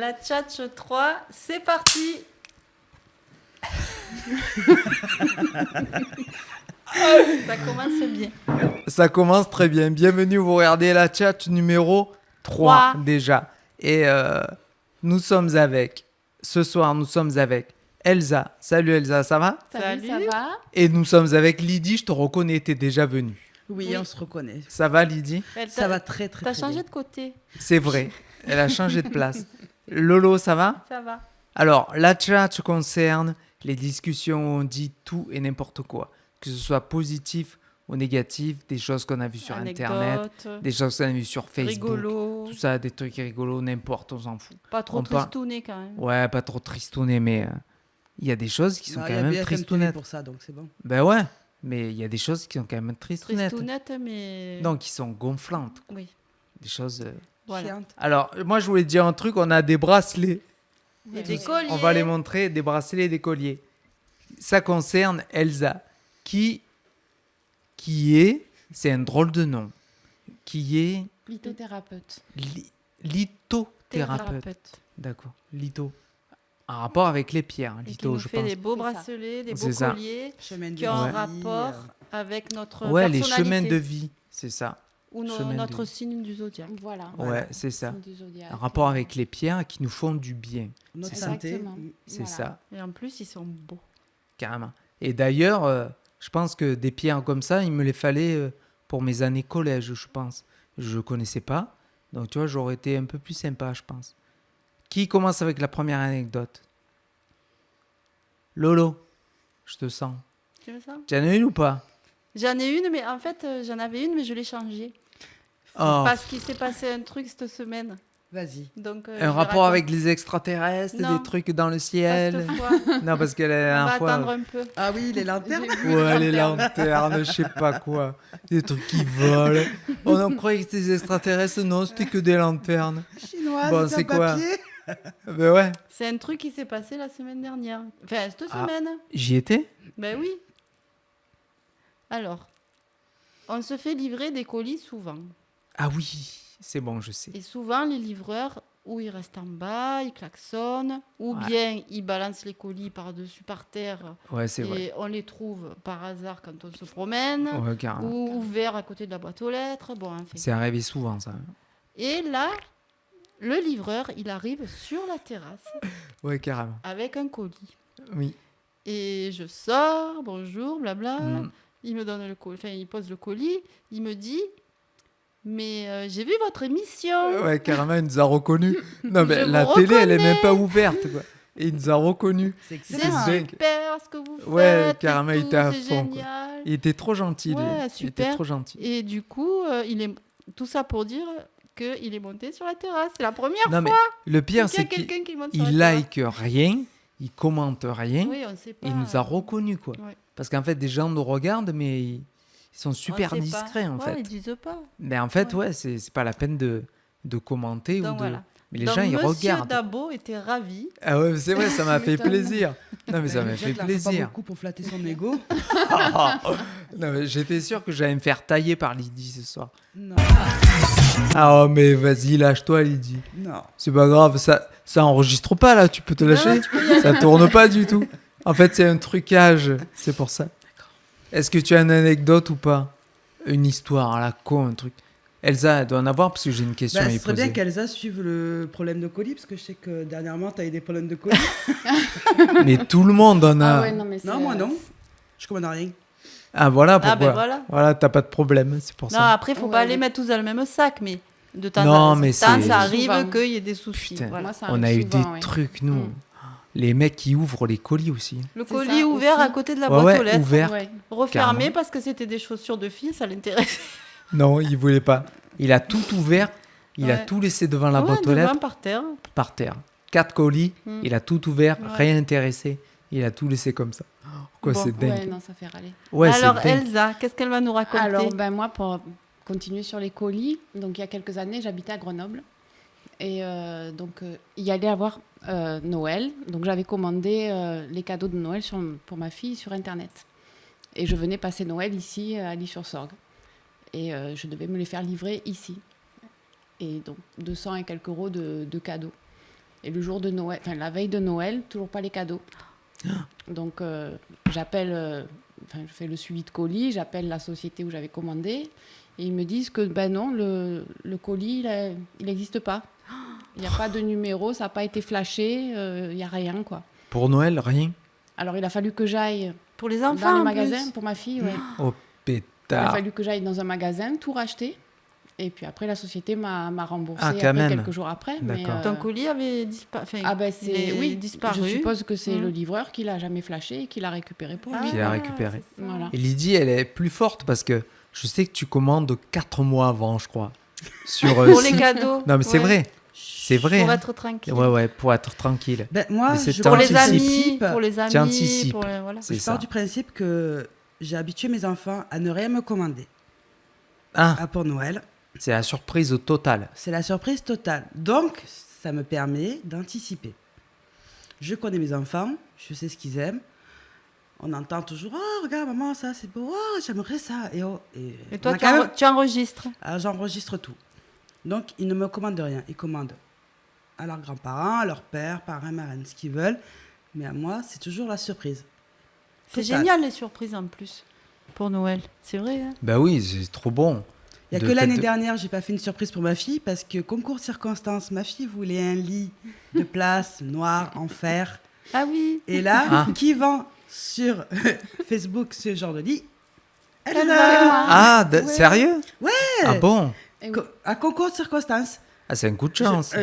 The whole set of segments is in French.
la Tchatch 3, c'est parti. Ça commence bien. Ça commence très bien. Bienvenue, vous regardez la Tchatch numéro 3 Trois. déjà. Et ce soir, nous sommes avec Elsa. Salut Elsa, ça va? Salut. Ça va? Et nous sommes avec Lydie, je te reconnais, t'es déjà venue. Oui, Oui. on se reconnaît. Ça va Lydie? Ça va très très T'as très changé bien. de côté. C'est vrai, elle a changé de place. Lolo, ça va? Ça va. Alors, la Tchatch concerne les discussions où on dit tout et n'importe quoi. Que ce soit positif ou négatif, des choses qu'on a vues sur Internet, Anecdote, des choses qu'on a vues sur Facebook. rigolo. Tout ça, des trucs rigolos, n'importe, on s'en fout. Pas trop On parle- tristouné quand même. Ouais, pas trop tristouné, mais il y a des choses qui sont Non, quand il y a même BFM TV tristounettes. pour ça, donc c'est bon. Ben ouais, mais il y a des choses qui sont quand même tristounettes. Tristounette, mais. Donc, qui sont gonflantes. Oui. Des choses... Voilà. Chiante. Alors, moi, je voulais te dire un truc, on a des bracelets. Et des colliers. On va les montrer, des bracelets, des colliers. Ça concerne Elsa, qui est... C'est un drôle de nom. Qui est... Lithothérapeute. Lithothérapeute. D'accord. Litho. En rapport avec les pierres. Et qui Litho, nous je fait pense. des beaux C'est ça. bracelets, des C'est beaux ça. colliers Chemin de qui ont un vie, rapport avec notre Ouais, les personnalité chemins de vie, c'est ça. ou chemin de notre vie. signe du zodiaque. Voilà. Ouais, c'est ça. Signe du zodiaque. Un rapport avec les pierres qui nous font du bien. notre C'est ça. santé. Exactement. C'est Voilà. ça, Et en plus, ils sont beaux. carrément. Et d'ailleurs, je pense que des pierres comme ça, il me les fallait pour mes années collège, je pense. Je ne connaissais pas. Donc, tu vois, j'aurais été un peu plus sympa, je pense. Qui commence avec la première anecdote? Lolo, je te sens. Tu veux ça? Tu en as une ou pas? J'en ai une, mais en fait, j'en avais une, mais je l'ai changée. Oh, Parce qu'il s'est passé un truc cette semaine. Vas-y. Donc, je un vais rapport raconter. avec les extraterrestres, Non. des trucs dans le Pas ciel. cette fois. Non, parce que la On va dernière fois... attendre un peu. Ah oui, les lanternes. Ouais, les lanternes, je sais pas quoi. Des trucs qui volent. On croyait que c'était des extraterrestres. Non, c'était que des lanternes. Chinoise, Bon, sans c'est quoi? papier. Ben ouais. C'est un truc qui s'est passé la semaine dernière. Enfin, cette Ah. semaine. J'y étais? Ben oui. Alors, on se fait livrer des colis souvent. Ah oui, c'est bon, je sais. Et souvent, les livreurs, ou ils restent en bas, ils klaxonnent, ou Ouais. bien ils balancent les colis par-dessus, par terre, Ouais, c'est et vrai. on les trouve par hasard quand on se promène, Ouais, carrément. ou ouverts à côté de la boîte aux lettres. Bon, enfin. C'est arrivé souvent, ça. Et là, le livreur, il arrive sur la terrasse Ouais, carrément. avec un colis. Oui. Et je sors, bonjour, blabla. Mm. Il me donne le colis, enfin, il pose le colis. Il me dit, mais j'ai vu votre émission. Ouais, carrément, il nous a reconnus. Non, mais Je la vous télé, elle est reconnais. même pas ouverte, quoi. Et il nous a reconnus. C'est C'est excellent. dingue. super ce que vous faites. Ouais, et carrément, il tout, était à c'est fond, quoi. génial. Il était trop gentil, lui. Ouais, Il était super. trop gentil. Et du coup, tout ça pour dire qu'il est monté sur la terrasse. C'est la première Non, mais fois le pire, qu'il y a c'est qu'il quelqu'un qui monte sur la il terrasse. like rien, il commente rien. Oui, on ne sait pas. Et il nous a reconnus, quoi. Ouais. Parce qu'en fait, des gens nous regardent, mais ils sont On super sait pas. discrets, en Ouais, fait. ils disent pas. Mais en fait, Ouais. ouais, c'est pas la peine de commenter Donc ou de... voilà. Mais les Donc, gens, ils Monsieur regardent. Dabo était ravi. Ah ouais, c'est vrai, ça m'a fait m'étonnes. plaisir. Non, mais ça m'a Jack, fait là, faut pas plaisir. beaucoup pour flatter son ego. Non, mais j'étais sûr que j'allais me faire tailler par Lydie ce soir. Non, Ah oh, mais vas-y, lâche-toi, Lydie. non. C'est pas grave, ça enregistre pas, là, tu peux te lâcher. tu peux y aller. Ça tourne pas du tout. En fait, c'est un trucage, c'est pour ça. Est-ce que tu as une anecdote ou pas? Une histoire à la con, un truc. Elsa, elle doit en avoir parce que j'ai une question Bah, à ce lui serait bien poser. qu'Elsa suive le problème de colis, parce que je sais que dernièrement, tu as eu des problèmes de colis. Mais tout le monde en a. Ah ouais, non, mais Non, moi non. Je commande rien. Ah voilà Ah pourquoi. ben voilà. Voilà, t'as pas de problème, c'est pour Non, ça. après, il faut Ouais, pas les mais- mettre tous dans le même sac, mais de temps Non, en mais temps, c'est- ça arrive Souvent. qu'il y ait des soucis. Putain. Voilà. Moi, ça On a arrive eu souvent, des ouais. trucs, nous. Mm. Les mecs qui ouvrent les colis aussi. Le C'est colis ça, ouvert aussi. à côté de la Ouais, boîte ouais, aux lettres, ouvert. Ouais. refermé Carrément. parce que c'était des chaussures de fille, ça l'intéressait. Non, il voulait pas. Il a tout ouvert. Il a Ouais. tout laissé devant la Ouais, boîte aux devant, lettres par terre. par terre. 4 colis. Mm. Il a tout ouvert, Ouais. rien intéressé. Il a tout laissé comme ça. Quoi, Bon, c'est dingue. Ouais, non, ça fait râler. Ouais, Alors, c'est dingue. Elsa, qu'est-ce qu'elle va nous raconter? Alors, ben, moi, pour continuer sur les colis, donc il y a quelques années, j'habitais à Grenoble. Et il y allait avoir Noël. Donc, j'avais commandé les cadeaux de Noël pour ma fille sur Internet. Et je venais passer Noël ici, à Ly-sur-Sorgue. Et je devais me les faire livrer ici. Et donc, 200 et quelques euros de cadeaux. Et le jour de Noël, enfin la veille de Noël, toujours pas les cadeaux. Donc j'appelle, je fais le suivi de colis, j'appelle la société où j'avais commandé et ils me disent que ben non, le colis il n'existe pas. Il n'y a pas de numéro, ça n'a pas été flashé, il n'y a rien quoi. Pour Noël, rien. Alors il a fallu que j'aille Pour les dans enfants, les en magasins plus. pour ma fille, ouais. Oh, Il a pétard. fallu que j'aille dans un magasin, tout racheter. Et puis après, la société m'a remboursé Ah, quand après, même. quelques jours après. Mais, D'accord. Ton colis avait disparu. ah ben c'est oui, disparu. je suppose que c'est Mm. le livreur qui l'a jamais flashé et qui l'a récupéré pour lui. Qui l'a récupéré. c'est ça. Voilà. Et Lydie, elle est plus forte parce que je sais que tu commandes 4 mois avant, je crois. Sur, Pour les site. cadeaux. Non, mais c'est ouais. vrai. C'est vrai. Pour hein. être tranquille. Ouais, pour être tranquille. Ben, moi, Mais c'est je Pour Pour pars les du T'anticipes. amis. principe- Pour les amis. T'anticipes. Voilà. C'est je pars ça. du principe que j'ai habitué mes enfants à ne rien me commander. Ah, Pour Noël, c'est la surprise au total. c'est la surprise totale. Donc, ça me permet d'anticiper. Je connais mes enfants, je sais ce qu'ils aiment. On entend toujours « Oh, regarde maman, ça c'est beau, oh, j'aimerais ça ». Et Et toi, on a quand même- tu enregistres. Alors, j'enregistre tout. Donc, ils ne me commandent rien. Ils commandent à leurs grands-parents, à leur père, parrain, marraine, ce qu'ils veulent. Mais à moi, c'est toujours la surprise. C'est Total. génial les surprises en plus. Pour Noël. C'est vrai. Hein. Ben oui, c'est trop bon. Il n'y a De que fait l'année de- dernière, j'ai pas fait une surprise pour ma fille parce que, concours de circonstances, ma fille voulait un lit de place noir en fer. Ah oui. Et là, Ah. qui vend sur Facebook ce genre de lit Elle Elle va. a Ah, Ouais. sérieux? Ouais. Ah bon? Et oui. Un concours de circonstances. Ah, c'est un coup de chance.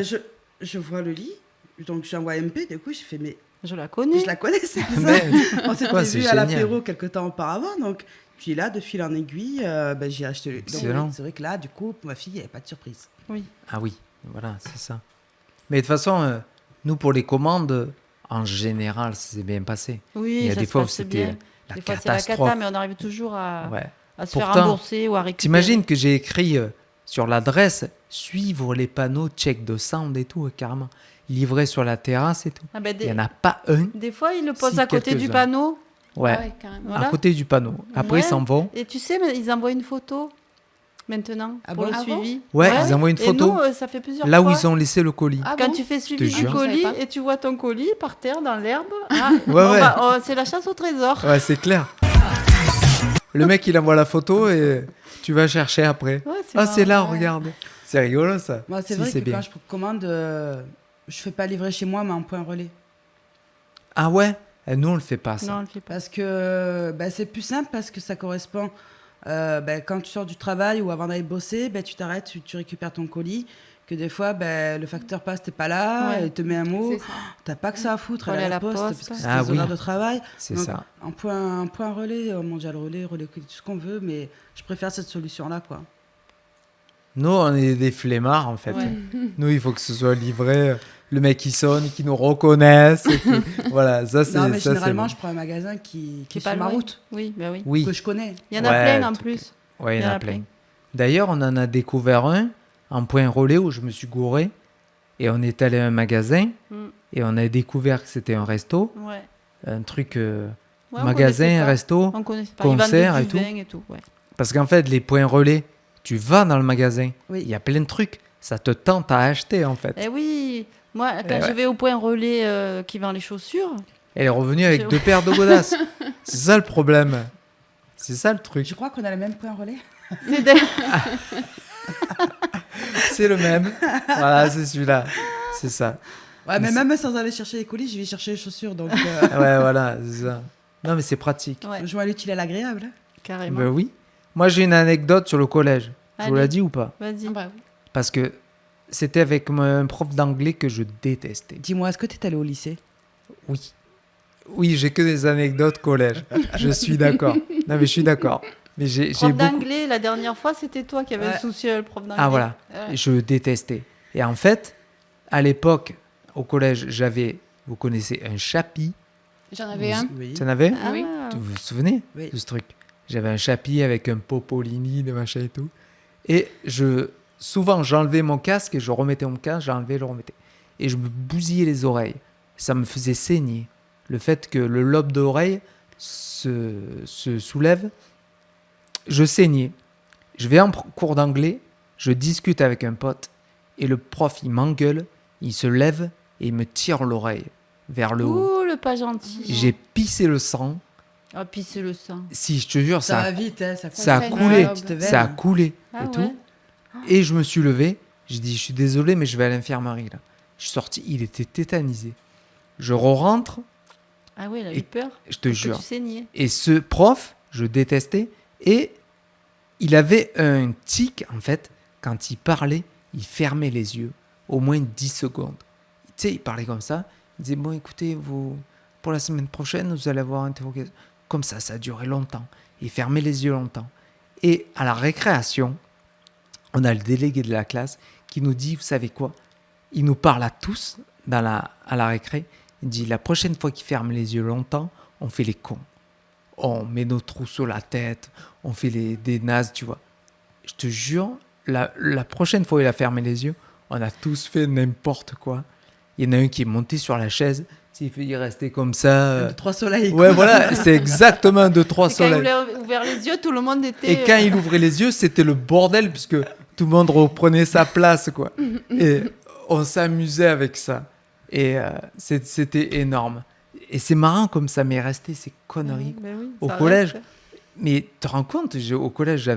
Je vois le lit, donc j'envoie MP, du coup, je fais, mais Je la connais. je la connais, c'est ça. Mais- On s'était Ouais, vu c'est à génial. l'apéro quelques temps auparavant, donc puis là, de fil en aiguille, j'ai acheté le. Donc, Excellent. c'est vrai que là, du coup, pour ma fille, il n'y avait pas de surprise. Ah oui, voilà, c'est ça. Mais de toute façon, nous, pour les commandes, en général, ça s'est bien passé. Oui, Il y a ça des se fois où passe c'était bien. la Des fois, c'est la catastrophe. cata, mais on arrive toujours à Ouais. se faire Pourtant, rembourser ou à récupérer. T'imagines que j'ai écrit sur l'adresse suivre les panneaux check de sound et tout, carrément. Livré sur la terrasse et tout. Ah ben, Il n'y en a pas un. des fois, ils le posent Si, à côté du quelques-uns. panneau. Ouais, Ah ouais, carrément. Voilà. à côté du panneau. Après, ils Ouais. s'en vont. Et tu sais, mais ils envoient une photo maintenant Ah pour bon le Ah bon suivi. Ouais, ils envoient une Et photo nous, ça fait plusieurs là où fois. ils ont laissé le colis. Ah Quand bon tu fais suivi te du jure. Je savais colis pas. et tu vois ton colis par terre dans l'herbe, ah, Ouais, bon, ouais. bah, oh, c'est la chasse au trésor. Ouais, c'est clair. Le mec, il envoie la photo et tu vas chercher après. Ouais, Ah, c'est là, ouais. regarde. C'est rigolo, ça. Moi, c'est Si, vrai que bien. quand je commande, je fais pas livrer chez moi, mais en point relais. Ah ouais? Eh, nous, on le fait pas, ça. Non, on le fait pas. Parce que c'est plus simple, parce que ça correspond. Quand tu sors du travail ou avant d'aller bosser, tu t'arrêtes, tu récupères ton colis. Que des fois, le facteur passe, t'es pas là, Ouais. il te met un mot. C'est ça. T'as pas que ça à foutre, Faut aller aller à à la la poste, poste. parce que c'est Ah des oui. horaires de travail. C'est Donc, ça. un point relais, mondial relais, relais tout ce qu'on veut, mais je préfère cette solution-là, quoi. Nous, on est des flemmards, en fait. Ouais. Nous, il faut que ce soit livré. Le mec qui sonne, qui nous reconnaisse. et qui- Voilà, ça, c'est Non, mais ça, c'est généralement, bon. je prends un magasin qui Qui est est pas sur ma loin. route, Oui, bah oui. Oui, que je connais. Il y en a Ouais, plein en tout- plus. ouais, il y en a plein. D'ailleurs, on en a découvert un en point relais où je me suis gouré. Et on est allé à un magasin Mm. et on a découvert que c'était un resto. Ouais. Un truc Ouais, on connaissait magasin, pas. resto. On connaissait pas. Ils vendent concert du et tout. vin et tout. Ouais. Parce qu'en fait, les points relais, tu vas dans le magasin, Oui. il y a plein de trucs. Ça te tente à acheter, en fait. Eh oui, moi, quand Eh je ouais. vais au point relais qui vend les chaussures, Elle est revenue avec C'est 2 paires de godasses. C'est ça le problème. C'est ça le truc. Je crois qu'on a le même point relais. c'est des... C'est le même. Voilà, c'est celui-là. C'est ça. Ouais, mais Mais même sans aller chercher les colis, je vais chercher les chaussures, donc Ouais, voilà, c'est ça. Non, mais c'est pratique. Ouais, je vois l'utile à l'agréable. carrément. Ben oui. Moi, j'ai une anecdote sur le collège. Je vous Allez. l'ai dit ou pas? Vas-y. Ah bah oui. Parce que c'était avec un prof d'anglais que je détestais. Dis-moi, est-ce que tu es allé au lycée? Oui. Oui, j'ai que des anecdotes collège. Je suis d'accord. Non, mais je suis d'accord. Mais j'ai Prof beaucoup... d'anglais, la dernière fois, c'était toi qui avais Ouais. le souci, le prof d'anglais. Ah, voilà. Ouais. Je détestais. Et en fait, à l'époque, au collège, j'avais, vous connaissez, un chapi. J'en avais un. Oui. Tu en avais? Ah, Oui. Vous vous souvenez Oui. de ce truc? J'avais un chapi avec un popolini, de machin et tout. Et souvent, j'enlevais mon casque et je remettais mon casque, j'enlevais, je remettais. Et je me bousillais les oreilles. Ça me faisait saigner. Le fait que le lobe d'oreille se soulève, je saignais. Je vais en cours d'anglais, je discute avec un pote et le prof, il m'engueule, il se lève et il me tire l'oreille vers le haut. Ouh, le pas gentil. J'ai pissé le sang. Ah, puis c'est le sang. Si, je te jure, Ça va ça, vite, hein, ça a fait une coulé. globe. Petite veine. Ça a coulé Ah et ouais. tout. Et je me suis levé. J'ai dit, je suis désolé, mais je vais à l'infirmerie. Là. Je suis sorti, il était tétanisé. Je re-rentre, Ah ouais, il a Et eu peur. je te Parce que jure. tu saignais. Et ce prof, je détestais. Et il avait un tic, en fait, quand il parlait, il fermait les yeux au moins 10 secondes. Tu sais, il parlait comme ça. Il disait, bon, écoutez, vous, pour la semaine prochaine, vous allez avoir un interrogation. Comme ça a duré longtemps. Il fermait les yeux longtemps. Et à la récréation, on a le délégué de la classe qui nous dit, vous savez quoi? Il nous parle à tous à la récré. Il dit, la prochaine fois qu'il ferme les yeux longtemps, on fait les cons. On met nos trousseaux la tête, on fait des nazes, tu vois. Je te jure, la prochaine fois il a fermé les yeux, on a tous fait n'importe quoi. Il y en a un qui est monté sur la chaise, il restait comme ça. 3 soleils. Ouais, voilà, c'est exactement 2-3 Et quand il soleils. a ouvert les yeux, tout le monde était. Et quand il ouvrait les yeux, c'était le bordel, puisque tout le monde reprenait sa place, quoi. Et on s'amusait avec ça. Et c'était énorme. Et c'est marrant comme ça m'est resté ces conneries. Ben oui, Au ça collège, reste. Mais tu te rends compte, au collège,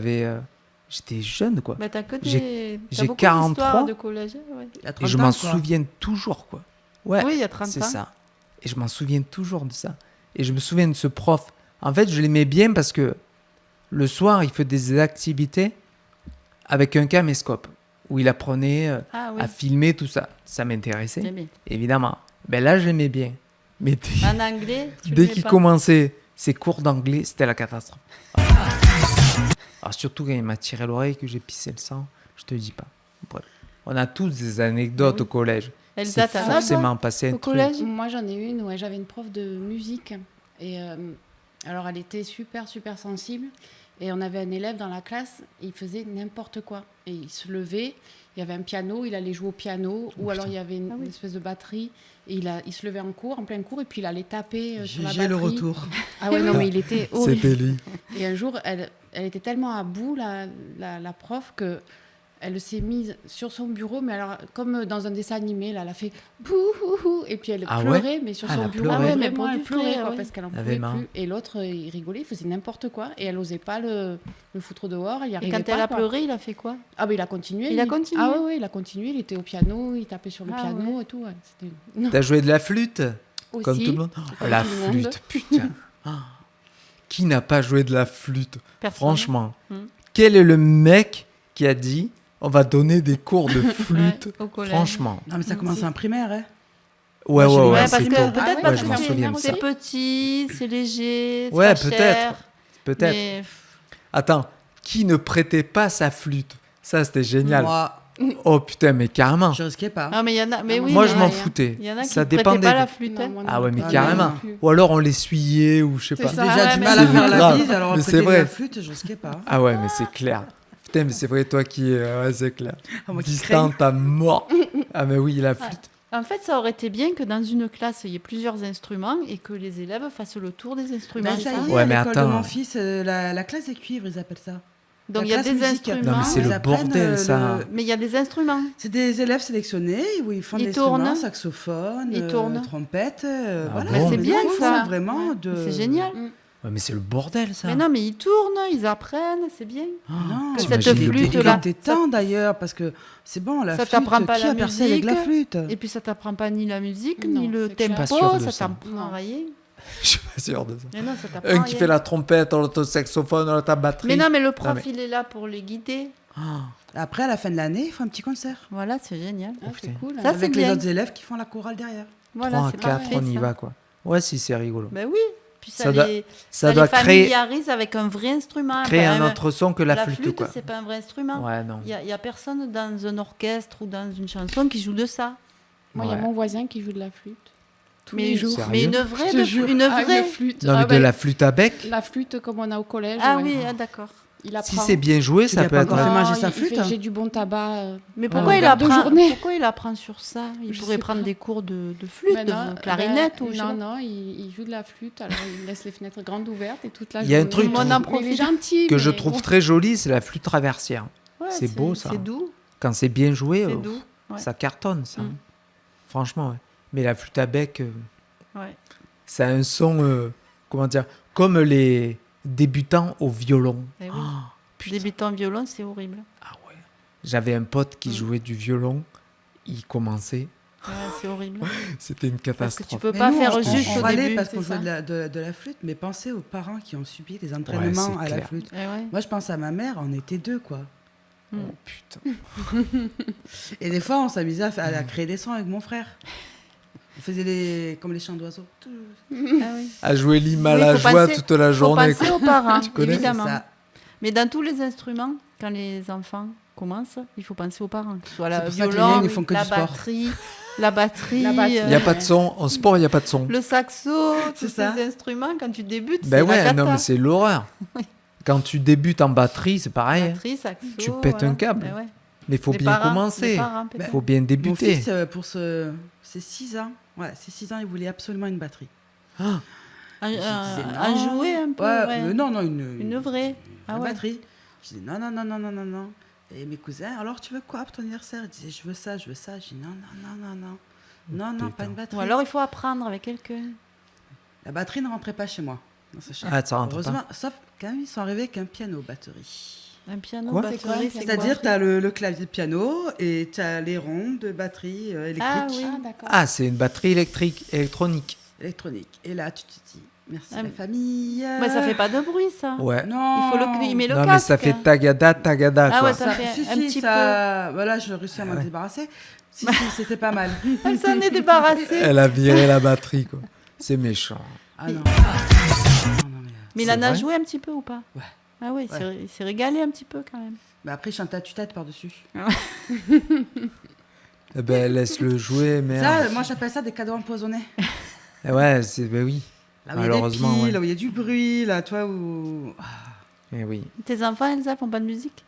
j'étais jeune, quoi. Ben, t'as que J'ai- des. t'as j'ai beaucoup 43. d'histoires de collège. Ouais. Il y a 30 Et je ans, m'en quoi. souviens toujours, quoi. Ouais, Oui, il y a 30 c'est ans. ça. Et je m'en souviens toujours de ça. Et je me souviens de ce prof. En fait, je l'aimais bien parce que le soir, il fait des activités avec un caméscope où il apprenait Ah oui. à filmer tout ça. Ça m'intéressait, J'aimais. évidemment. Ben là, j'aimais bien. Mais En anglais, tu dès l'aimais qu'il pas. commençait ses cours d'anglais, c'était la catastrophe. Alors surtout quand il m'a tiré l'oreille, que j'ai pissé le sang, je te dis pas. Bref. On a tous des anecdotes Oui. au collège. Elsa, C'est t'en as, toi, forcément passé un au truc. collège? Moi, j'en ai une, ouais, j'avais une prof de musique. Et alors, elle était super, super sensible. Et on avait un élève dans la classe, il faisait n'importe quoi. Et il se levait, il y avait un piano, il allait jouer au piano. Ou alors, il y avait une, Ah oui. une espèce de batterie. Et il se levait en cours, en plein cours, et puis il allait taper sur la J'ai batterie. le retour. Ah ouais, non, mais il était horrible. C'était lui. Et un jour, elle était tellement à bout, la prof, que elle s'est mise sur son bureau, mais alors, comme dans un dessin animé, là, elle a fait bouhouhou, et puis elle Ah pleurait, mais sur Ah, elle son a bureau. pleuré. Ah ouais, mais Pour vraiment, du elle pleurait, frais, quoi, ouais. parce qu'elle en Elle avait pouvait marre. plus. Et l'autre, il rigolait, il faisait n'importe quoi, et elle n'osait pas le foutre dehors, elle y Et arrivait quand pas. elle a quoi. pleuré, il a fait quoi? Ah, ben il a continué. Il a continué. Ah ouais, il a continué, il était au piano, il tapait sur le Ah piano et tout. Ouais. C'était... Non, T'as joué de la flûte aussi. comme tout le monde. comme La tout le monde. flûte, putain. Ah. Qui n'a pas joué de la flûte? Personne. Franchement. Hmm. Quel est le mec qui a dit on va donner des cours de flûte? Ouais, au collège. Franchement. Non, mais ça commence en primaire, hein. Ouais, Moi, j'ai ouais, les ouais. Ouais, mêmes parce c'est que tôt. peut-être Ah ouais, parce je que m'en c'est- souviens de c'est ça. petit, c'est léger, c'est Ouais, pas peut-être. cher, Peut-être. mais Attends, qui ne prêtait pas sa flûte? Ça, c'était génial. Moi, Oh putain, mais carrément. je risquais pas. ah mais il y en a, mais oui, Moi, mais je m'en rien. foutais. il y en a qui Ça prêtaient dépendait. pas la flûte. Non, hein. moi non Ah ouais, mais plus. carrément. non plus. Ou alors on l'essuyait ou je sais C'est pas. ça. Déjà ouais, du mais mal à c'est faire la grave. bise, alors Mais après c'est de vrai. la flûte, je risquais pas. Ah ouais, mais c'est clair. Putain, mais c'est vrai, toi qui es. Ouais, c'est clair. Ah, moi qui Distante à mort. Ah, mais oui, la flûte. En fait, ça aurait été bien que dans une classe, il y ait plusieurs instruments et que les élèves fassent le tour des instruments. Ben, ça y est, Ouais, à mais l'école de attends. mon fils, la classe des cuivres, ils appellent ça. Donc la il y a classe des musique. instruments, Non, mais c'est Ils le apprennent, bordel, ça. mais il y a des instruments. C'est des élèves sélectionnés où ils font Ils des instruments, tournent. saxophone, Ils tournent. trompette, Ah voilà. bon c'est Mais bien, ils font ça. vraiment de... C'est génial. Ouais, mais c'est le bordel, ça. Mais non, mais ils tournent, ils apprennent, c'est bien. Oh, Non, Que t'imagines cette le flûte, bordel. là, Il était temps d'ailleurs, parce que c'est bon, la Ça flûte, t'apprend pas qui la a percé avec la musique, flûte Et puis ça t'apprend pas ni la musique, Non, ni le c'est clair. tempo, Pas sûr de ça ça. t'apprend Non. rien. Je suis pas sûr de ça. Mais non, ça t'apprend Un qui rien. fait la trompette, l'autre saxophone, l'autre la batterie. Mais non, mais le prof, mais- il est là pour les guider. Ah, Après, à la fin de l'année, il faut un petit concert. Voilà, c'est génial. Ah, c'est putain. cool. Ça, c'est avec les bien. autres élèves qui font la chorale derrière. Voilà, 3 à c'est 4, parfait, on y ça. va, quoi. Ouais, si, c'est rigolo. Ben oui. Puis ça, Ça doit- les, Ça ça doit les créer familiarise avec un vrai instrument. un Enfin, autre son que la la flûte, flûte, quoi. c'est pas un vrai instrument. Ouais, non. Il y a personne dans un orchestre ou dans une chanson qui joue de ça. Moi, il y a Ouais. mon voisin qui joue de la flûte. Tous mais, les jours. Sérieux mais une vraie, Je te jure. une Ah, vraie. une flûte. Non, mais Ah, de ben, la flûte à bec. La flûte comme on a au collège. Ah ouais. oui, ah, d'accord. Il apprend. Si c'est bien joué, Tu ça lui as peut pas être. encore fait Non, manger sa il fait, flûte j'ai du bon tabac. Mais à pourquoi il longueur de apprend journée. Pourquoi il apprend sur ça Il Je pourrait sais prendre pas. des cours de flûte, Maintenant, de clarinette ben, ou je sais pas. non, il joue de la flûte, alors il laisse les fenêtres grandes ouvertes et toute la Il y a un journée. truc Moi, on en Mais il est profite. gentil. Que je mais trouve bon. très joli, c'est la flûte traversière. Ouais, C'est beau, ça. C'est doux. Quand c'est bien joué, C'est doux. Ouais. ça cartonne, ça. Mm. Franchement, ouais. Mais la flûte à bec, Ouais. ça a un son, comment dire, comme les débutants au violon. Eh oui. Ah, putain. Débutant violon, c'est horrible. Ah ouais. J'avais un pote qui Mm. jouait du violon. Il commençait. Ouais, c'est horrible. C'était une Parce que catastrophe. tu peux Mais pas nous, faire on, juste on au râlait début. parce c'est qu'on ça. jouait de la flûte, mais pensez aux parents qui ont subi les entraînements c'est à la clair. flûte. Eh ouais. Moi, je pense à ma mère, on était 2, quoi. Mm. Oh, putain. Et des fois, on s'amusait à créer des sons avec mon frère. On faisait comme les chants d'oiseaux. Ah oui. À jouer l'hymne Oui, à la faut joie penser- toute la Faut journée. penser quoi. aux parents, Tu connais évidemment. C'est ça. Mais dans tous les instruments, quand les enfants commencent, il faut penser aux parents. Que ce soit C'est le pour ça que les violon, miens, ils font que la du sport. batterie, la batterie, La batterie. Il n'y a pas de son. En sport, il n'y a pas de son. le saxo, tous C'est ça. ces instruments, quand tu débutes, Ben c'est la ouais, cata. non, mais c'est l'horreur. Quand tu débutes en batterie, c'est pareil. hein. Batterie, saxo, Tu pètes un câble. Ben ouais. Mais il faut Les bien parents, commencer. les parents, Il peut-être. faut bien Mon débuter. fils, pour ses 6 ans, ses 6 ans, il voulait absolument une batterie. Ah, Un, Je un- disais un non. jouet un peu, Ouais, ouais. non, Une vraie. Ah une ouais. batterie. Je disais non, non, non, non, non, non, non. Et mes cousins, alors tu veux quoi pour ton anniversaire? Ils disaient je veux ça, je veux ça. Je dis non, non, non, non, non. Non, non, pas putain. une batterie. Ou alors il faut apprendre avec quelqu'un. La batterie ne rentrait pas chez moi. Dans sa chambre. Ah, ça rentre Heureusement, pas. sauf quand même, ils sont arrivés avec un piano batterie. Un piano, Quoi batterie, C'est quoi, un piano C'est-à-dire, tu as le clavier de piano et tu as les ronds de batterie électrique, Ah oui. Ah, d'accord. Ah, c'est une batterie électronique. électronique. Et là, tu te dis, merci Ah, la famille. Mais ça fait pas de bruit, ça. Ouais. Non. Il faut il met le Non, mais casque. ça fait tagada, tagada. Ah quoi. ouais, ça fait si, un si, petit ça... Voilà, je réussis à m'en ouais. débarrasser. Si, c'était pas mal. Elle s'en est débarrassée. Elle a viré la batterie, quoi. C'est méchant. Ah non. Non, non, Mais il C'est en a vrai joué un petit peu ou pas? Ouais. Ah oui, il s'est régalé un petit peu quand même. Mais après, je chante à tue-tête par-dessus. Eh ben, laisse-le jouer, merde. Ça, moi, j'appelle ça des cadeaux empoisonnés. Eh ouais, ben oui. Là où il y a des Malheureusement, piles, ouais. là où il y a du bruit, là, toi, où... Eh oui. Tes enfants, Elsa, font pas de musique?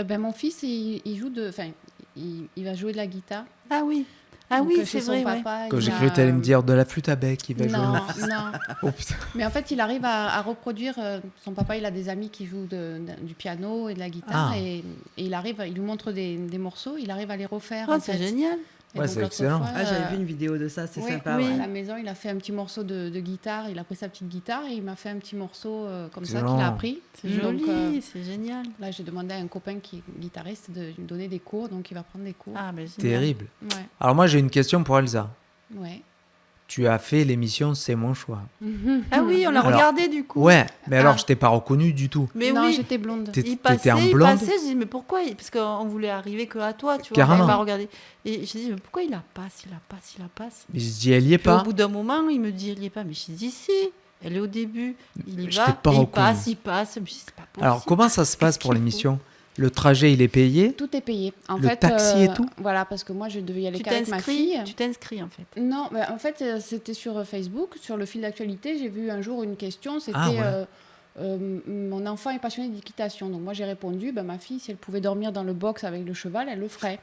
Ben, mon fils, il joue de. Enfin, il va jouer de la guitare. Ah oui. Ah Donc, oui, chez c'est son vrai. Ouais. papa, Quand il j'ai a- cru que tu allais me dire de la flûte à bec, il va jouer. Non, non. Oh putain. Mais en fait, il arrive à reproduire. Son papa, il a des amis qui jouent du piano et de la guitare. Ah. Et il arrive, il lui montre des morceaux, il arrive à les refaire. Oh, en c'est fait. génial. Et Ouais, donc, c'est l'autre excellent. fois, Ah, j'avais vu une vidéo de ça, c'est oui, sympa. oui. Ouais. À la maison, il a fait un petit morceau de guitare. Il a pris sa petite guitare et il m'a fait un petit morceau comme ça Excellent. qu'il a appris. C'est Donc, joli, c'est génial. là, j'ai demandé à un copain qui est guitariste de lui donner des cours. Donc, il va prendre des cours. Ah, ben génial. Terrible. Ouais, Alors moi, j'ai une question pour Elsa. ouais. Tu as fait l'émission C'est mon choix. Ah oui, on l'a Alors, regardé du coup. Ouais, mais alors Ah. je t'ai pas reconnu du tout. Mais non, oui. j'étais blonde. T'es- Il T'étais en passait, blonde. je dis mais pourquoi Parce qu'on voulait arriver que à toi, tu vois. Carrément. On va regarder. Et je dis mais pourquoi il la passe, il la passe, il la passe. Mais je dis, elle y est Puis au pas. bout d'un moment, il me dit il y est pas. Mais je dis si, elle est au début. Il y Je va, t'ai pas et il reconnu. passe, il passe. Je me dis c'est pas possible. Alors comment ça se passe Qu'est-ce pour qu'il l'émission? Le trajet, il est payé? Tout est payé. En Le fait, taxi et tout Voilà, parce que moi, je devais y aller tu qu'avec ma fille. t'inscris en fait. Non, mais en fait, c'était sur Facebook, sur le fil d'actualité. J'ai vu un jour une question. C'était Ah, ouais. mon enfant est passionné d'équitation. Donc moi, j'ai répondu, ma fille, si elle pouvait dormir dans le box avec le cheval, elle le ferait.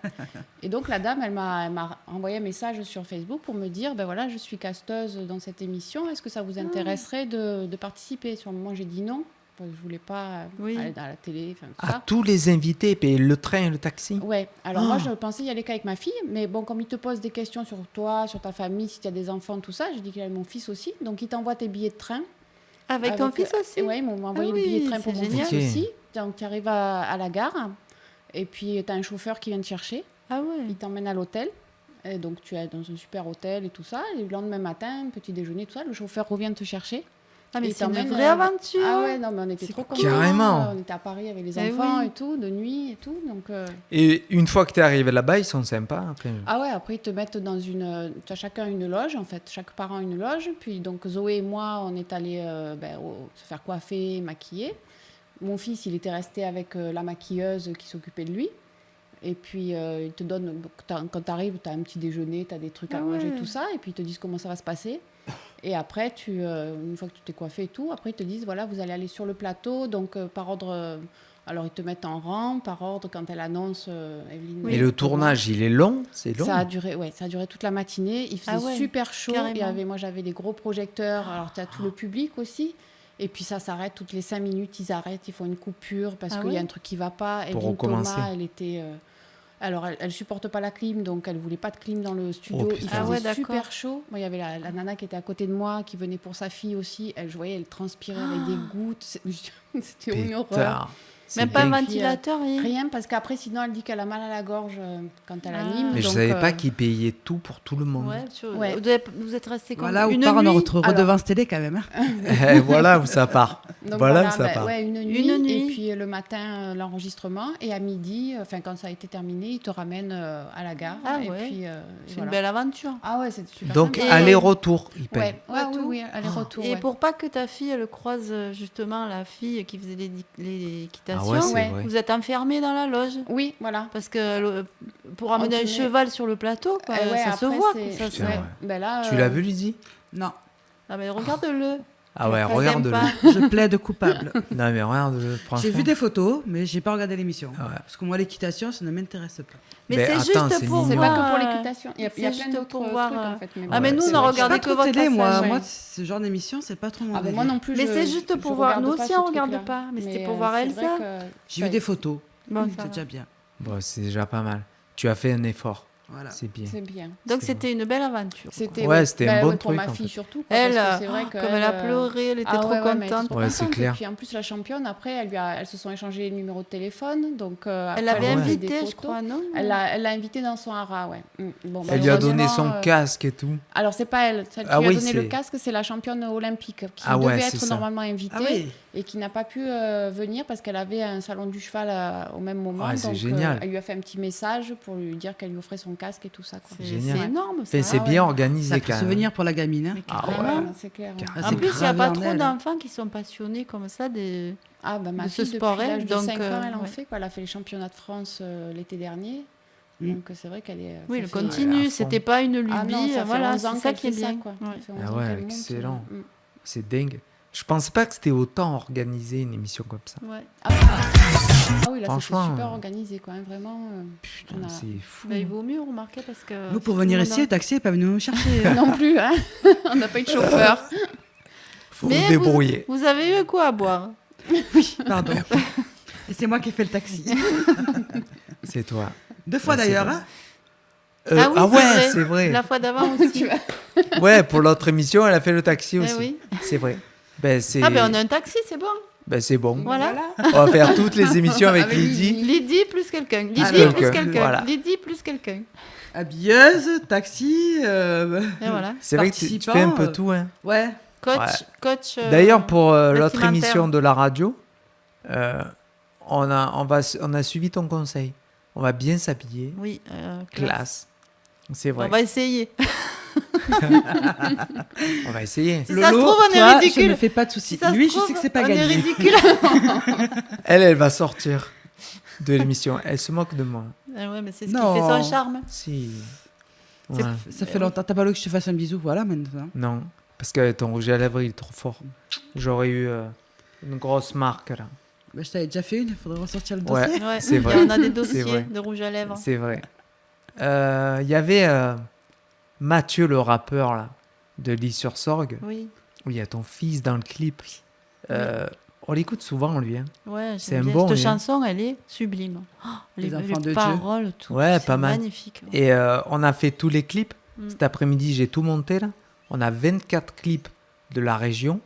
Et donc la dame, elle m'a envoyé un message sur Facebook pour me dire, voilà, je suis casteuse dans cette émission. Est-ce que ça vous intéresserait de participer? Sur le moment, j'ai dit non. Je voulais pas Oui. aller à la télé, enfin tout À ça. tous les invités, payer le train et le taxi? Ouais, alors Oh. moi je pensais y aller qu'avec ma fille, mais bon, comme il te pose des questions sur toi, sur ta famille, si tu as des enfants, tout ça, j'ai dit qu'il avait mon fils aussi, donc il t'envoie tes billets de train. Avec ton fils aussi. Oui, ils m'ont envoyé Ah les billets de oui, train pour c'est mon génial. fils Ok. aussi. Donc tu arrives à la gare, et puis tu as un chauffeur qui vient te chercher, Ah ouais. il t'emmène à l'hôtel, et donc tu es dans un super hôtel et tout ça, et le lendemain matin, petit déjeuner, tout ça, le chauffeur revient te chercher. Ah mais Et c'est une t'emmène, vraie aventure. Ah ouais, non, mais on était C'est trop contents. carrément. On était à Paris avec les Eh enfants oui. et tout, de nuit et tout, donc... Et une fois que tu es arrivé là-bas, ils sont sympas. Après. Ah ouais, après ils te mettent dans une... Tu as chacun une loge, en fait, chaque parent une loge. Puis donc Zoé et moi, on est allés se faire coiffer, maquiller. Mon fils, il était resté avec la maquilleuse qui s'occupait de lui. Et puis ils te donnent... Quand tu arrives, tu as un petit déjeuner, tu as des trucs à Ah manger, ouais. tout ça. Et puis ils te disent comment ça va se passer. Et après, une fois que tu t'es coiffé et tout, après ils te disent, voilà, vous allez aller sur le plateau. Donc par ordre... alors ils te mettent en rang, par ordre, quand elle annonce Evelyne... Et le tournage, il est long? C'est long? Ça a duré toute la matinée. Il faisait Ah ouais, super chaud. carrément. Moi, j'avais des gros projecteurs. Alors, tu as tout le public aussi. Et puis, ça s'arrête toutes les 5 minutes. Ils arrêtent, ils font une coupure parce Ah qu'il y a ouais un truc qui ne va pas. Pour Evelyne recommencer. Thomas, Alors, elle supporte pas la clim, donc elle voulait pas de clim dans le studio. Oh, Il putain. faisait Ah ouais, d'accord. super chaud. Moi, il y avait la nana qui était à côté de moi, qui venait pour sa fille aussi. Je voyais, elle transpirait avec des gouttes. C'était une horreur. Putain, c'est Même pas un dingue. ventilateur, rien. Rien, parce qu'après, sinon, elle dit qu'elle a mal à la gorge quand elle Ah. anime. Mais je donc, savais pas qu'ils payaient tout pour tout le monde. Ouais, Ouais. Vous êtes resté comme Voilà, où une part nuit. notre Alors- redevance télé quand même. Hein. Et voilà où ça part. Donc Voilà où ça part. ouais, une nuit, Une nuit. et puis le matin, l'enregistrement. Et à midi, quand ça a été terminé, ils te ramènent à la gare. Ah et ouais. puis, C'est voilà. une belle aventure. Ah ouais, c'est super Donc, sympa. aller-retour, ils payent. Ouais, Ouais, oui, tout. oui, aller-retour. Et ouais. pour pas que ta fille elle croise justement la fille qui faisait l'équitation, Ah ouais, c'est Ouais. vrai. vous êtes enfermés dans la loge. Oui, voilà. Parce que pour amener un tenait- cheval sur le plateau, quoi, Ouais, ça se après, voit. c'est- quoi, ça se- Putain, ouais. Ben là, Tu l'as vu, Lydie? Non, Ah, mais regarde-le. Ah ouais, Très regarde-le. sympa. je plaide coupable. Non, mais regarde-le, franchement. J'ai vu des photos, mais j'ai pas regardé l'émission. Ah ouais. Parce que moi, l'équitation, ça ne m'intéresse pas. Mais Mais c'est attends, juste c'est pour mignon. C'est voir. pas que pour l'équitation. Il y a c'est plein juste d'autres pour trucs, voir, en fait. Ah, mais Ouais, nous, c'est on a vrai. regardé J'ai que pas trop votre télé, moi. passage. Moi, ce genre d'émission, c'est pas trop mon Ah ben délire. moi non plus. Mais je- c'est juste je pour voir. regarde Nous pas aussi, ce on regarde truc-là. pas. Mais c'était pour voir c'est Elsa. vrai que- J'ai vu des photos. Bon, ça C'est va. déjà bien. Bon, c'est déjà pas mal. Tu as fait un effort. Voilà. C'est bien. C'est bien. Donc C'est c'était une belle aventure. C'était Ouais, c'était un bon pour truc, ma en fille fait. surtout. quoi, Elle, parce que c'est vrai que comme elle a pleuré, elle était trop mais elle était contente. trop Ouais, c'est contente. clair. Et puis en plus la championne, après, elles se sont échangées les numéros de téléphone. Donc Elle après, l'avait ouais. a fait des invité, je photos. crois, non Elle l'a invité dans son hara, ouais. Bon, Elle lui a donné malheureusement, son casque et tout. Alors c'est pas elle, celle qui Ah lui oui, a donné le c'est- casque, c'est la championne olympique qui Ah ouais, devait c'est être ça. normalement invitée Ah oui. et qui n'a pas pu venir parce qu'elle avait un salon du cheval au même moment. Ouais, c'est donc génial. elle lui a fait un petit message pour lui dire qu'elle lui offrait son casque et tout ça. Quoi. C'est Génial. c'est énorme. Ça. Enfin, c'est ouais. bien organisé Ça quand fait même. souvenir pour la gamine. Hein. Mais Ah carrément. ouais. C'est clair. Car- Ah, En c'est plus, il n'y a gravé pas en trop elle. d'enfants qui sont passionnés comme ça des. Ah, bah, ma de ce fille, sport, depuis elle, l'âge de donc, 5 ans, elle en ouais. fait. Quoi. Elle a fait les championnats de France l'été dernier. Mm. Donc c'est vrai qu'elle est. Oui, ça elle fait- continue. à fond. C'était pas une lubie. Ah non, ça fait voilà, 11 ans c'est ça qu'elle qui est fait ça, bien. quoi. Ouais. Ça fait 11 Ah ans ouais, qu'elle monte, excellent. mm. C'est dingue. Je pensais pas que c'était autant organisé une émission comme ça. Ouais. Ah oui, là, Franchement, c'était super organisé, quoi. Hein, vraiment. Putain, on a- c'est fou. Bah, il vaut mieux remarquer parce que. Nous, pour si venir tout le monde ici, le taxi n'est pas venu nous chercher. non plus, hein. On n'a pas eu de chauffeur. Faut Mais vous débrouiller. Vous avez eu quoi à boire? Pardon. Et c'est moi qui ai fait le taxi. C'est toi. 2 fois Ouais, c'est d'ailleurs. vrai. Hein. Ah oui, ouais, c'est vrai. La fois d'avant aussi. Ouais, pour l'autre émission, elle a fait le taxi Eh aussi. oui. C'est vrai. Ben, c'est Ah ben on a un taxi, c'est bon. ben, c'est bon. Voilà. On va faire toutes les émissions avec Avec Lydie. Lydie plus quelqu'un. Lydie quelqu'un, plus quelqu'un. voilà. Lydie plus quelqu'un. Habilleuse, taxi. Et voilà. C'est vrai que tu Participant, fais un peu tout. Hein. Ouais. Coach. Ouais. Coach. D'ailleurs, pour l'autre vestimentaire. émission de la radio, on a suivi ton conseil. On va bien s'habiller. Oui. Classe. C'est vrai. On va essayer. On va essayer. Si ça se Lolo, trouve, on est toi, ridicule. je me fais pas de soucis. Si ça se Lui, je trouve, sais que c'est pas on est gagné. ridicule. Elle va sortir de l'émission. Elle se moque de moi. Ah ouais, mais c'est ce qui Non. fait son charme. Si. C'est- Ouais. Ça fait longtemps. T'as pas voulu que je te fasse un bisou, voilà maintenant. Non, parce que ton rouge à lèvres, il est trop fort. J'aurais eu une grosse marque là. Bah, je t'avais déjà fait une, il faudrait ressortir le Ouais. dossier. Ouais. C'est vrai. Et on a des C'est dossiers vrai. de rouge à lèvres. C'est vrai. Il y avait Mathieu, le rappeur là, de Lis-sur-Sorgue, Oui. où il y a ton fils dans le clip. On l'écoute souvent, lui. Hein. Ouais, C'est j'aime un bien. bon, Cette lui, hein. chanson, elle est sublime. Oh, Les enfants de les Dieu. paroles, tout. Ouais, c'est pas mal. Magnifique. Et on a fait tous les clips. Mm. Cet après-midi, j'ai tout monté là. On a 24 clips de la région.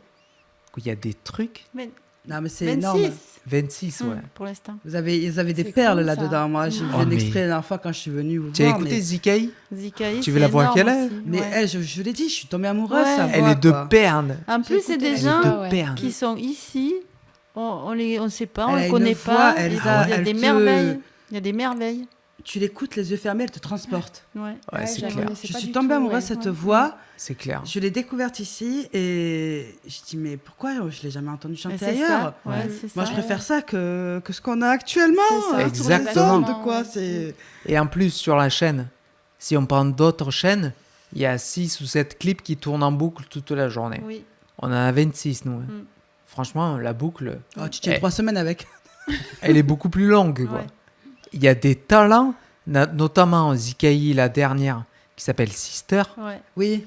Où il y a des trucs. Mais Non, mais c'est 26 énorme. 26, ouais. pour l'instant. Vous avez des C'est perles cool, ça. là-dedans. Moi, j'ai vu Oh, un mais- extrait la dernière fois quand je suis venue vous Tu as voir. écouté mais Zikaï Zikaï, Tu veux c'est la voir énorme quelle est aussi, mais ouais. elle, je l'ai dit, je suis tombée amoureuse. Ouais. sa Elle voix, est de quoi. Perne. En plus, c'est des écouté gens Elle est Ah de ouais. Perne. qui sont ici. On sait pas, on Elle a les une connaît voix, pas. elle Il y a- a elle des te- merveilles. Il y a des merveilles. Tu l'écoutes, les yeux fermés, elle te transporte. Ouais. Ouais, c'est je la clair. connaissais Je pas suis du tombée tout, amoureuse ouais. de cette ouais. voix. C'est clair. Je l'ai découverte ici et je dis mais pourquoi je l'ai jamais entendue Mais chanter c'est ailleurs. ça. Ouais, Ouais. c'est Moi, ça. je préfère ça que ce qu'on a actuellement. C'est ça, sur les exactement. ondes, quoi. C'est Et en plus, sur la chaîne, si on prend d'autres chaînes, il y a 6 ou 7 clips qui tournent en boucle toute la journée. Oui. On en a 26, nous. hein. Mm. Franchement, la boucle, oh, tu tiens Eh. 3 semaines avec. elle est beaucoup plus longue. Quoi. Ouais. Il y a des talents, notamment Zikaï, la dernière, qui s'appelle Sister, Ouais. Oui,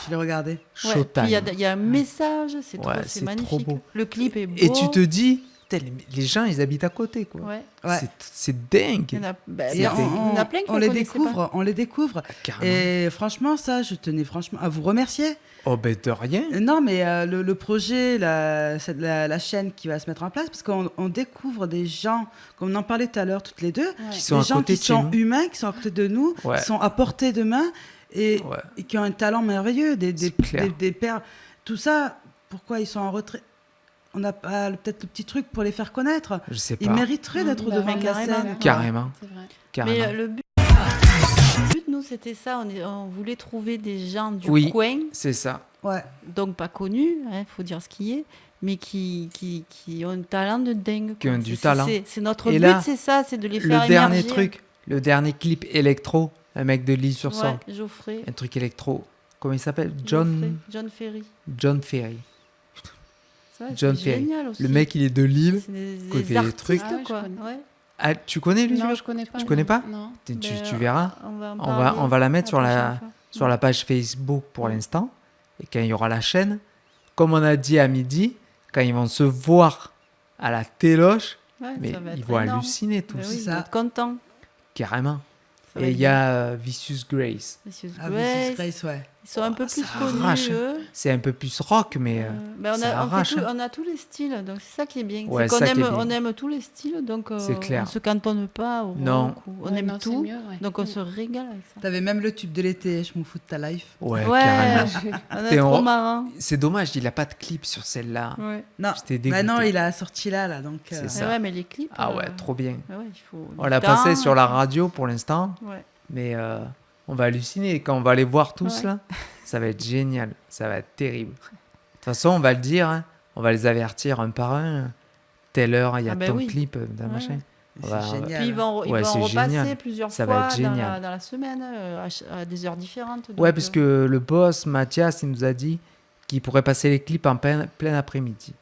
je l'ai regardé. Ouais. Showtime. Puis il y a un message, c'est Ouais, c'est c'est trop magnifique. beau. Le clip est beau. Et tu te dis, putain, les gens, ils habitent à côté, quoi. Ouais. Ouais. C'est Il dingue. y en a, bah, Et il y en a plein qui on ne les connaissaient découvre, on les découvre. Carrément. Et franchement, ça, je tenais franchement à vous remercier. Oh, ben de rien. Non, mais le projet, la chaîne qui va se mettre en place, parce qu'on découvre des gens, comme on en parlait tout à l'heure, toutes les deux, Ouais. Qui sont des à gens côté qui de chez sont nous. humains, qui sont à côté de nous, Ouais. qui sont à portée de main et, Ouais. et qui ont un talent merveilleux, des C'est clair. perles. Tout ça, pourquoi ils sont en retrait? On n'a pas peut-être le petit truc pour les faire connaître. Je sais Ils pas. mériteraient d'être Bah, devant la carrément. scène. Carrément. C'est vrai. Carrément. Mais le but, nous, c'était ça. On voulait trouver des gens du Oui. coin, C'est ça. Ouais. donc pas connus, faut dire ce qui est, mais qui ont un talent de dingue. Qui quoi. ont du C'est- talent. C'est notre Et but, là, c'est ça, c'est de les faire Le dernier émerger. truc, le dernier clip électro, un mec de Lille-sur-Sorgue. Ouais, Geoffrey. Un truc électro. Comment il s'appelle? Geoffrey, John Ferry. John Ferry. Ça, c'est John Ferry. génial aussi. Le mec, il est de Lille. C'est des côté des artistes, trucs. Ah ouais, je quoi. connais. Ouais. Ah, tu connais lui? Non, je connais pas. Tu connais pas Non. Tu Ben, verras. On va, en On parler va la mettre sur prochaine la, fois. sur la page Facebook pour l'instant. Et quand il y aura la chaîne, comme on a dit à midi, quand ils vont se voir à la téloche, Ouais, mais ça va ils être vont énorme. halluciner tous, Ben oui, ils ça. vont être contents. carrément. Ça va Et être il y a Vicious Grace. Messieurs Ah, Grace, Mrs. Grace, ouais. ils sont un peu ça plus connus, arrache. eux. C'est un peu plus rock, mais Ben, ça arrache, hein. on a tous les styles, donc c'est ça qui est bien. Ouais, C'est qu'on ça qui est aime, bien. on aime tous les styles, donc C'est clair. on se cantonne pas au Non. rock, ou- on Ouais, aime non, c'est tout, mieux, ouais. donc on se régale avec ça. T'avais même le tube de l'été, je m'en fous de ta life. ouais, Ouais, carrément. on T'es est trop en- marrant. C'est dommage, il a pas de clip sur celle-là. Ouais. Non, J'étais dégoûté. maintenant il a sorti là, donc. C'est Mais ça. ouais, mais les clips. Ah ouais, trop bien. ouais, il faut On du l'a temps, passé sur la radio pour l'instant, Ouais. mais on va halluciner. Quand on va les voir tous Ouais. là, ça va être génial, ça va être terrible. De toute façon, on va le dire, hein, on va les avertir un par un. Telle heure, il y a Ah ben ton oui. clip, d'un Ouais. machin. C'est Bah, génial. Puis ils vont, Ouais, ils c'est vont repasser génial. plusieurs Ça va fois être génial. dans la semaine, à des heures différentes. Ouais, donc, parce que le boss, Mathias, il nous a dit qu'il pourrait passer les clips en plein après-midi.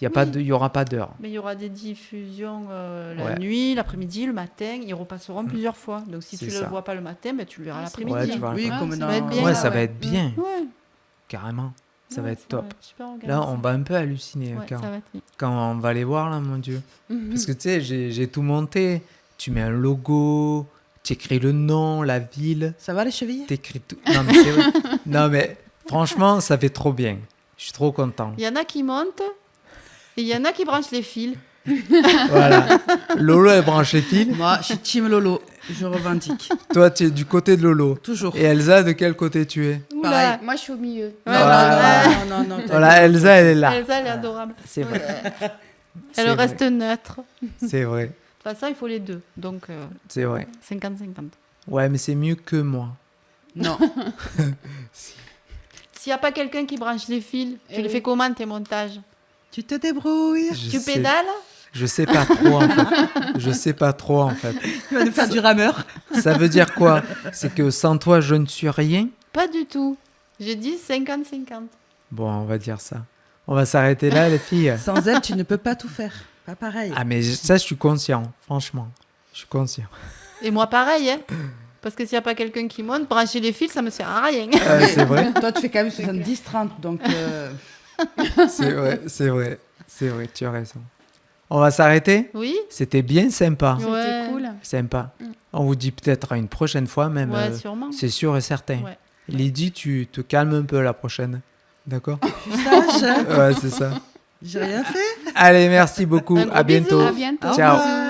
Il y aura pas d'heure. Mais il y aura des diffusions la Ouais. nuit, l'après-midi, le matin. Ils repasseront plusieurs fois. Donc si C'est tu ne ça. le vois pas le matin, ben, tu le verras Ah, l'après-midi. Ouais, tu vois. Oui, Ah, comme ça dans. va être bien. Ouais, Ah ça ouais. va être bien, Ouais. carrément. Ça va Ouais, être top. super organisé. Là, on va un peu halluciner Ouais, quand, ça va être bien. quand on va les voir, là, mon Dieu. Mhm. Parce que tu sais, j'ai tout monté. Tu mets un logo, tu écris le nom, la ville, Ça va les chevilles? tu écris tout. Non, mais c'est vrai. Non, mais franchement, ça fait trop bien. Je suis trop content. Il y en a qui montent et il y en a qui branchent les fils. Voilà. Lolo, elle branche les fils. Moi, je suis Team Lolo, je revendique. Toi, tu es du côté de Lolo. Toujours. Et Elsa, de quel côté tu es? Oula. Pareil. Moi, je suis au milieu. Ouais, Voilà. Non, t'as Voilà, dit- Elsa, elle est là. Elsa, elle est adorable. C'est vrai. Elle C'est reste neutre. De C'est vrai. toute façon, il faut les deux. Donc, C'est vrai. 50-50. Ouais, mais c'est mieux que moi. Non. S'il n'y a pas quelqu'un qui branche les fils, tu Eh les oui. fais comment tes montages? Tu te débrouilles. Tu sais- pédales? Je sais pas trop en fait. Je sais pas trop en fait. Tu vas nous faire du rameur. Ça veut dire quoi? C'est que sans toi, je ne suis rien? Pas du tout. J'ai dit 50-50. Bon, on va dire ça. On va s'arrêter là, les filles. Sans elle, tu ne peux pas tout faire. Pas pareil. Ah, mais ça, je suis conscient. Franchement, je suis conscient. Et moi, pareil, hein. Parce que s'il n'y a pas quelqu'un qui monte, brancher les fils, ça me sert à rien. C'est vrai? Toi, tu fais quand même 70-30, donc. C'est vrai, c'est vrai. C'est vrai, tu as raison. On va s'arrêter? Oui? C'était bien sympa. C'était Ouais. cool. Sympa. Mm. On vous dit peut-être à une prochaine fois même. Ouais, sûrement. C'est sûr et certain. Ouais. Lydie, tu te calmes un peu la prochaine. D'accord? Sage, Ouais, c'est ça. j'ai rien fait. Allez, merci beaucoup. Un gros À bientôt. bisou. À bientôt. Au Ciao. revoir.